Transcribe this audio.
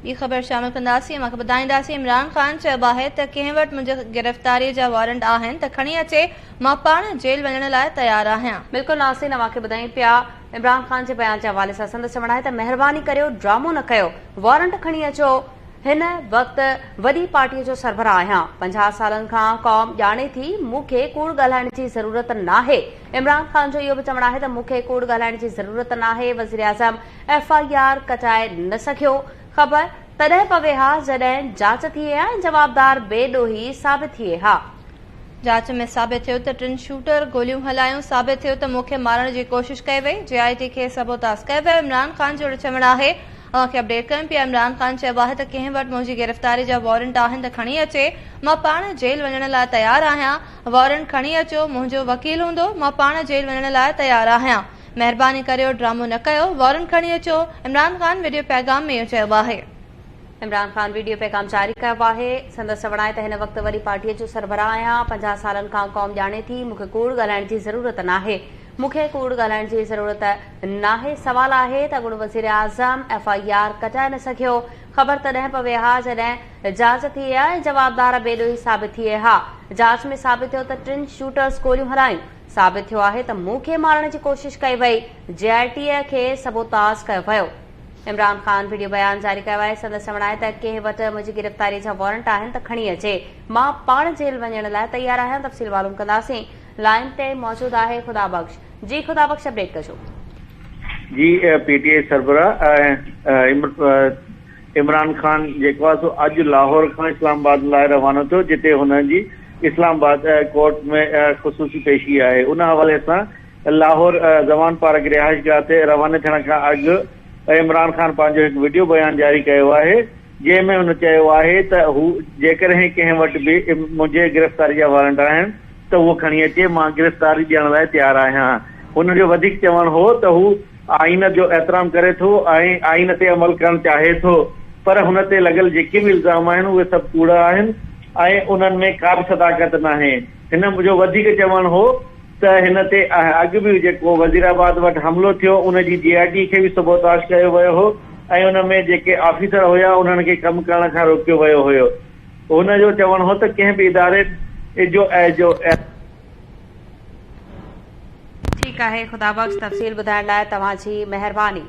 ॿी ख़बर शामिल कंदासीं। मूंखे ॿुधाईंदासीं इमरान ख़ान चयो आहे त कंहिं वटि मुंहिंजे गिरफ़्तारी जा वारंट आहिनि त खणी अचे, मां पाण जेल वञण लाइ तयारु आहियां। बिल्कुलु नासिन, मूंखे ॿुधाइनि पिया इमरान ख़ान जे बयान जे हवाले सां संदसि चवणु आहे त महिरबानी करियो, ड्रामो न कयो, वारंट खणी अचो। हिन वक़्तु वॾी पार्टीअ जो सरबराह आहियां, 50 सालनि खां क़ौम ॼाणे थी, मूंखे कूड़ ॻाल्हाइण जी ज़रूरत नाहे। इमरान ख़ान जो इहो बि चवणु आहे त मूंखे कूड़ ॻाल्हाइण जी ज़रूरत नाहे। वज़ीर आज़म FIR कटाए न सघियो। ख़बर तॾहिं पवे हा जॾहिं जांच थिए हा ऐं जवाबदार बेॾोही साबित थिए हा। जांच में साबित थियो त 3 शूटर गोलियूं हलायूं। साबित थियो त मूंखे मारण जी कोशिश कई वई। JIT खे सबोताज़ कयो वियो। इमरान ख़ान जो चवणु आहे। खे अपडेट कयूं पिया। इमरान ख़ान चयो आहे त कंहिं वटि मुंहिंजी गिरफ़्तारी जा वारंट आहिनि त खणी अचे, मां पाण जेल वञण लाइ तयारु आहियां। वारंट खणी अचो, मुंहिंजो वकील हूंदो, मां पाण जेल वञण लाइ तयारु आहियां। महिरबानी करियो, ड्रामो न कयो, वारंट खणी अचो। इमरान ख़ान वीडियो पैगाम में इहो चयो आहे। इमरान ख़ान वीडियो पैगाम जारी कयो आहे। संदसि चवणु आहे त हिन वक़्तु वरी पार्टीअ जो सरबराह आहियां। 50 सालनि खां क़ौम ॼाणे थी, मूंखे कूड़ ॻाल्हाइण जी ज़रूरत नाहे। मूंखे कूड़ ॻाल्हाइण जी ज़रूरत नाहे। सवाल आहे त अॻूणो वज़ीर आज़म FIR कटाए न सघियो। ख़बर तॾहिं पवे हा जॾहिं जांच थिए हा ऐं जवाबदार बेॾोही साबित थिए हा। जांच में साबित थियो त 3 शूटर्स गोलियूं हलायूं। साबित थियो आहे त मूंखे मारण जी कोशिश कई वई। JIT खे सबोताज़ कयो वियो। इमरान ख़ान वीडियो बयान जारी कयो आहे। संदसि चवणु आहे त कंहिं वटि मुंहिंजी गिरफ़्तारी जा वारंट आहिनि त खणी अचे, मां पाण जेल वञण लाइ तयारु आहियां। तफ़सील मालूम कंदासीं। लाइन ते मौजूदु आहे खुदा बख़्श। जी खुदा बख़्श, अपडेट कजो। जी PTI सरबराह इमरान ख़ान जेको आहे सो अॼु लाहौर खां इस्लामाबाद लाइ रवानो थियो, जिते हुनजी इस्लामाबाद कोर्ट में ख़ुसूसी पेशी आहे। उन हवाले सां लाहौर जवान पार्क रिहाइशगाह ते रवाने थियण खां अॻु इमरान ख़ान पंहिंजो हिकु वीडियो बयान जारी कयो आहे, जंहिंमें हुन चयो आहे त हू जेकॾहिं कंहिं वटि बि मुंहिंजे गिरफ़्तारी जा वारंट आहिनि त उहो खणी अचे, मां गिरफ़्तारी ॾियण लाइ तयारु आहियां। हुनजो वधीक चवणु हो त हू आइन जो एहतराम करे थो ऐं आइन ते अमल करणु चाहे थो, पर हुन ते लॻल जेके बि इल्ज़ाम आहिनि उहे सभु कूड़ा आहिनि ऐं उन्हनि में का बि सदाकत नाहे। हिन जो वधीक चवणु हो त हिन ते अॻु बि जेको वज़ीराबाद वटि हमिलो थियो उनजी JIT खे बि सबोताज कयो वियो हो ऐं उन में जेके ऑफिसर हुया उन्हनि खे कमु करण खां रोकियो वियो हुयो। हुनजो चवणु हो त कंहिं बि इदारे जो ठीकु आहे खुदा बख़्श, तफ़सील ॿुधाइण लाइ तव्हांजी महिरबानी।